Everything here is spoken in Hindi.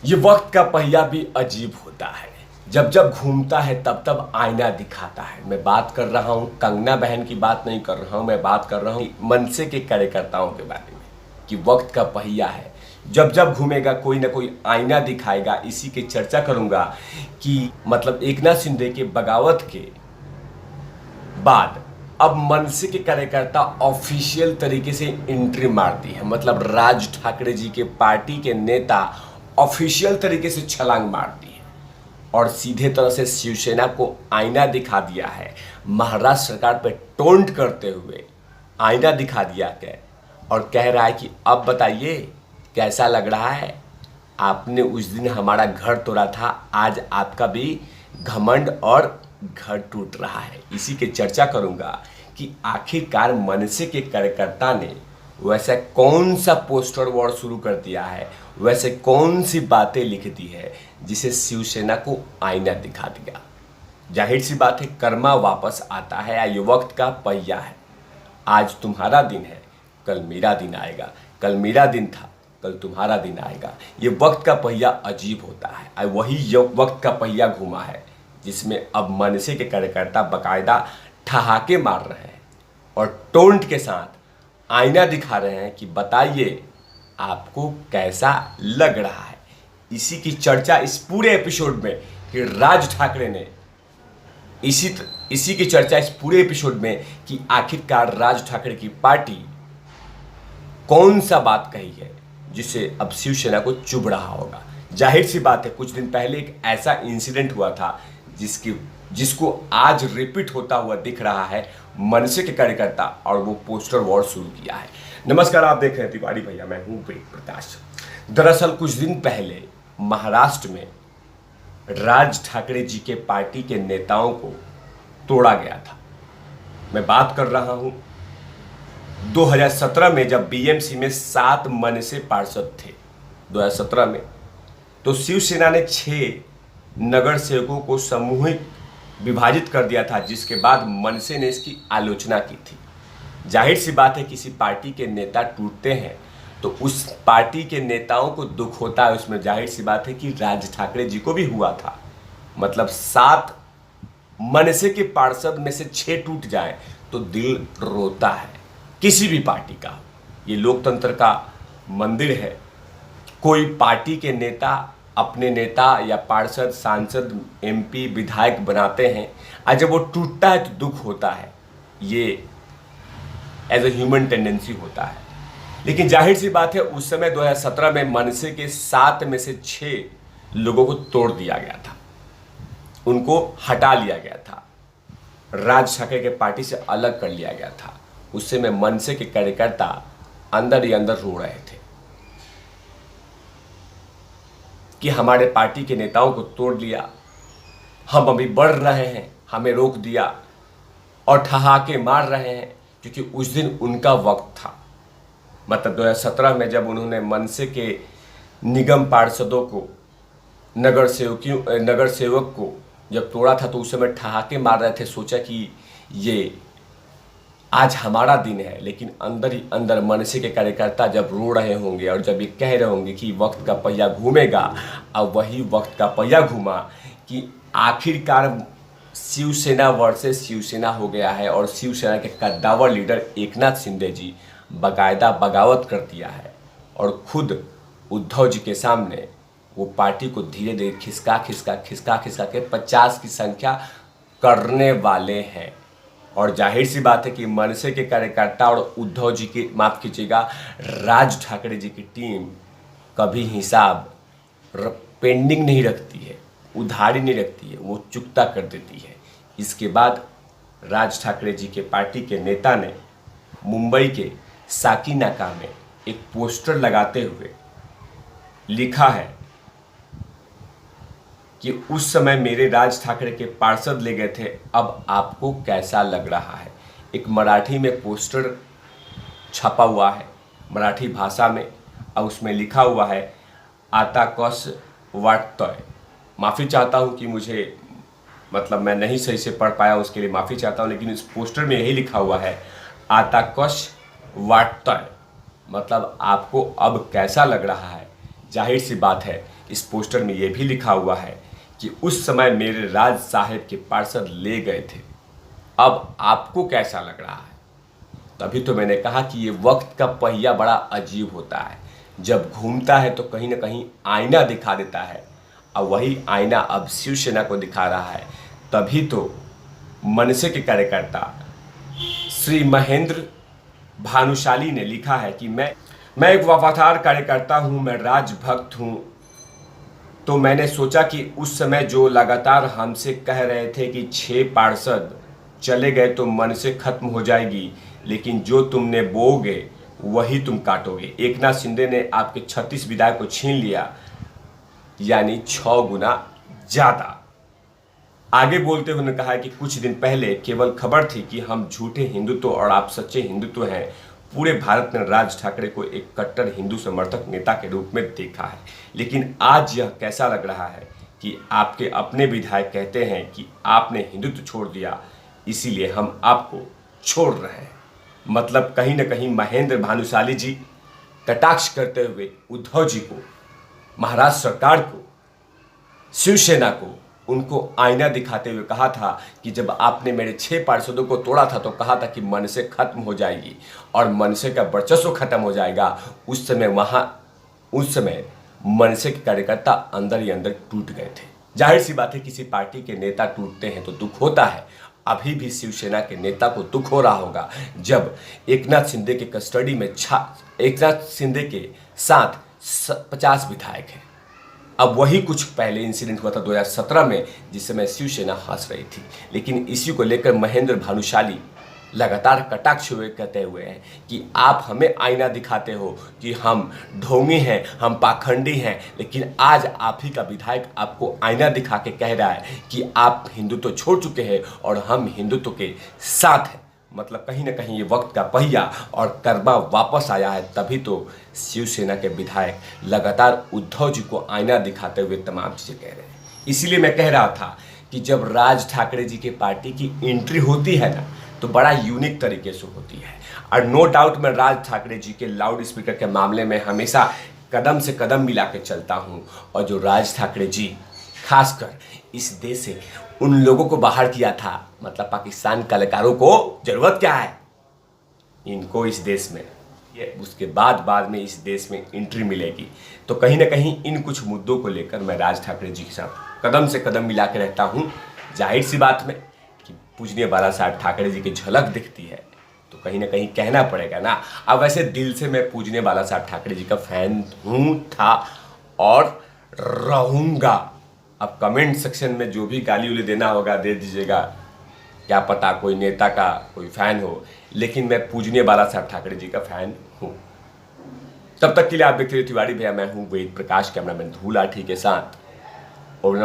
ये वक्त का पहिया भी अजीब होता है। जब जब घूमता है तब तब आईना दिखाता है। मैं बात कर रहा हूँ कंगना बहन की, बात नहीं कर रहा हूँ। मैं बात कर रहा हूँ मनसे के कार्यकर्ताओं के बारे में कि वक्त का पहिया है, जब जब घूमेगा कोई ना कोई आईना दिखाएगा। इसी की चर्चा करूंगा कि मतलब एकनाथ शिंदे के बगावत के बाद अब मनसे के कार्यकर्ता ऑफिशियल तरीके से एंट्री मारती है। मतलब राज ठाकरे जी के पार्टी के नेता ऑफिशियल तरीके से छलांग मारती है और सीधे तरह से शिवसेना को आईना दिखा दिया है। महाराष्ट्र सरकार पर टोंट करते हुए आईना दिखा दिया है और कह रहा है कि अब बताइए कैसा लग रहा है। आपने उस दिन हमारा घर तोड़ा था, आज आपका भी घमंड और घर टूट रहा है। इसी के चर्चा करूंगा कि आखिरकार मनसे के कार्यकर्ता ने वैसा कौन सा पोस्टर वॉर शुरू कर दिया है, वैसे कौन सी बातें लिख दी है जिसे शिवसेना को आईना दिखा दिया। जाहिर सी बात है, कर्मा वापस आता है। ये वक्त का पहिया है। आज तुम्हारा दिन है, कल मेरा दिन आएगा। कल मेरा दिन था, कल तुम्हारा दिन आएगा। ये वक्त का पहिया अजीब होता है। वही वक्त का पहिया घूमा है जिसमें अब मनसे के कार्यकर्ता बकायदा ठहाके मार रहे हैं और टोंट के साथ आईना दिखा रहे हैं कि बताइए आपको कैसा लग रहा है। इसी की चर्चा इस पूरे एपिसोड में कि राज ठाकरे ने इसी की चर्चा इस पूरे एपिसोड में कि आखिरकार राज ठाकरे की पार्टी कौन सा बात कही है जिसे अब शिवसेना को चुभ रहा होगा। जाहिर सी बात है, कुछ दिन पहले एक ऐसा इंसिडेंट हुआ था जिसको आज रिपीट होता हुआ दिख रहा है मनसे के कार्यकर्ता, और वो पोस्टर वॉर शुरू किया है। नमस्कार, आप देख रहे हैं तिवारी भैया, मैं हूं वेद प्रकाश। दरअसल कुछ दिन पहले महाराष्ट्र में राज ठाकरे जी के पार्टी के नेताओं को तोड़ा गया था। मैं बात कर रहा हूं 2017 में, जब बीएमसी में 7 मनसे पार्षद थे 2017 में, तो शिवसेना ने 6 नगर सेवकों को सामूहिक विभाजित कर दिया था, जिसके बाद मनसे ने इसकी आलोचना की थी। जाहिर सी बात है, किसी पार्टी के नेता टूटते हैं तो उस पार्टी के नेताओं को दुख होता है। उसमें जाहिर सी बात है कि राज ठाकरे जी को भी हुआ था। मतलब 7 मनसे के पार्षद में से 6 टूट जाए तो दिल रोता है, किसी भी पार्टी का। ये लोकतंत्र का मंदिर है। कोई पार्टी के नेता अपने नेता या पार्षद, सांसद, एमपी, विधायक बनाते हैं और जब वो टूटता है तो दुख होता है। ये एज ए ह्यूमन टेंडेंसी होता है। लेकिन जाहिर सी बात है, उस समय 2017 में मनसे के 7 में से 6 लोगों को तोड़ दिया गया था, उनको हटा लिया गया था, राज ठाकरे के पार्टी से अलग कर लिया गया था। उस समय मनसे के कार्यकर्ता अंदर ही अंदर रो रहे थे कि हमारे पार्टी के नेताओं को तोड़ लिया, हम अभी बढ़ रहे हैं, हमें रोक दिया, और ठहाके मार रहे हैं क्योंकि उस दिन उनका वक्त था। मतलब 2017 में जब उन्होंने मनसे के निगम पार्षदों को, नगर सेवक को जब तोड़ा था तो उस समय ठहाके मार रहे थे। सोचा कि ये आज हमारा दिन है, लेकिन अंदर ही अंदर मनसे के कार्यकर्ता जब रो रहे होंगे और जब ये कह रहे होंगे कि वक्त का पहिया घूमेगा, अब वही वक्त का पहिया घूमा कि आखिरकार शिवसेना वर्सेस शिवसेना हो गया है और शिवसेना के कद्दावर लीडर एकनाथ शिंदे जी बाकायदा बगावत कर दिया है और खुद उद्धव जी के सामने वो पार्टी को धीरे धीरे खिसका के 50 की संख्या करने वाले हैं। और जाहिर सी बात है कि मनसे के कार्यकर्ता और उद्धव जी की, माफ कीजिएगा, राज ठाकरे जी की टीम कभी हिसाब पेंडिंग नहीं रखती है, उधारी नहीं रखती है, वो चुकता कर देती है। इसके बाद राज ठाकरे जी के पार्टी के नेता ने मुंबई के साकीनाका में एक पोस्टर लगाते हुए लिखा है कि उस समय मेरे राज ठाकरे के पार्षद ले गए थे, अब आपको कैसा लग रहा है। एक मराठी में पोस्टर छपा हुआ है, मराठी भाषा में, और उसमें लिखा हुआ है आता कस वाटतोय। माफ़ी चाहता हूँ कि मुझे मतलब मैं नहीं सही से पढ़ पाया, उसके लिए माफ़ी चाहता हूँ। लेकिन इस पोस्टर में यही लिखा हुआ है आता कस वाटतोय, मतलब आपको अब कैसा लग रहा है। जाहिर सी बात है इस पोस्टर में यह भी लिखा हुआ है कि उस समय मेरे राज साहेब के पार्षद ले गए थे, अब आपको कैसा लग रहा है? तभी तो मैंने कहा कि ये वक्त का पहिया बड़ा अजीब होता है, जब घूमता है तो कहीं ना कहीं आईना दिखा देता है, और वही आईना अब शिवसेना को दिखा रहा है। तभी तो मनसे के कार्यकर्ता श्री महेंद्र भानुशाली ने लिखा है कि मैं एक वफादार कार्यकर्ता हूं, मैं राजभक्त हूं। तो मैंने सोचा कि उस समय जो लगातार हमसे कह रहे थे कि 6 पार्षद चले गए तो मन से खत्म हो जाएगी, लेकिन जो तुमने बोओगे वही तुम काटोगे। एकनाथ शिंदे ने आपके 36 विधायक को छीन लिया, यानी 6 गुना ज्यादा। आगे बोलते हुए उन्होंने कहा कि कुछ दिन पहले केवल खबर थी कि हम झूठे हिंदुत्व और आप सच्चे हिंदुत्व हैं। पूरे भारत ने राज ठाकरे को एक कट्टर हिंदू समर्थक नेता के रूप में देखा है, लेकिन आज यह कैसा लग रहा है कि आपके अपने विधायक कहते हैं कि आपने हिंदुत्व छोड़ दिया, इसीलिए हम आपको छोड़ रहे हैं। मतलब कहीं ना कहीं महेंद्र भानुशाली जी कटाक्ष करते हुए उद्धव जी को, महाराष्ट्र सरकार को, शिवसेना को, उनको आईना दिखाते हुए कहा था कि जब आपने मेरे 6 पार्षदों को तोड़ा था तो कहा था कि मनसे खत्म हो जाएगी और मनसे का वर्चस्व खत्म हो जाएगा। उस समय मनसे के कार्यकर्ता अंदर ही अंदर टूट गए थे। जाहिर सी बात है, किसी पार्टी के नेता टूटते हैं तो दुख होता है। अभी भी शिवसेना के नेता को दुख हो रहा होगा जब एकनाथ शिंदे के कस्टडी में एकनाथ शिंदे के साथ 50 विधायक हैं। अब वही कुछ पहले इंसिडेंट हुआ था 2017 में, जिस समय शिवसेना हंस रही थी, लेकिन इसी को लेकर महेंद्र भानुशाली लगातार कटाक्ष हुए कहते हुए हैं कि आप हमें आईना दिखाते हो कि हम ढोंगी हैं, हम पाखंडी हैं, लेकिन आज आप ही का विधायक आपको आईना दिखा के कह रहा है कि आप हिंदुत्व छोड़ चुके हैं और हम हिंदुत्व के साथ हैं। मतलब कहीं ना कहीं ये वक्त का पहिया और कर्मा वापस आया है। तभी तो शिवसेना के विधायक लगातार उद्धव जी को आईना दिखाते हुए तमाम चीज़ें कह रहे हैं। इसीलिए मैं कह रहा था कि जब राज ठाकरे जी के पार्टी की एंट्री होती है ना, तो बड़ा यूनिक तरीके से होती है। और नो डाउट मैं राज ठाकरे जी के लाउड स्पीकर के मामले में हमेशा कदम से कदम मिला के चलता हूँ। और जो राज ठाकरे जी खासकर इस देश से उन लोगों को बाहर किया था, मतलब पाकिस्तान कलाकारों को जरूरत क्या है इनको इस देश में, ये उसके बाद में इस देश में एंट्री मिलेगी। तो कहीं ना कहीं इन कुछ मुद्दों को लेकर मैं राज ठाकरे जी के साथ कदम से कदम मिला के रहता हूँ। जाहिर सी बात में कि पूजनीय बाला साहब ठाकरे जी की झलक दिखती है तो कहीं ना कहीं कहना पड़ेगा ना। अब वैसे दिल से मैं पूजनीय बाला साहब ठाकरे जी का फैन हूँ, था और रहूँगा। अब कमेंट सेक्शन में जो भी गाली उली देना होगा दे दीजिएगा, क्या पता कोई नेता का कोई फैन हो, लेकिन मैं पूजनीय बाला साहब ठाकरे जी का फैन हूँ। तब तक के लिए आप देखते रहिए तिवारी भैया, मैं हूँ वेद प्रकाश, कैमरामैन धूल आठी के साथ। और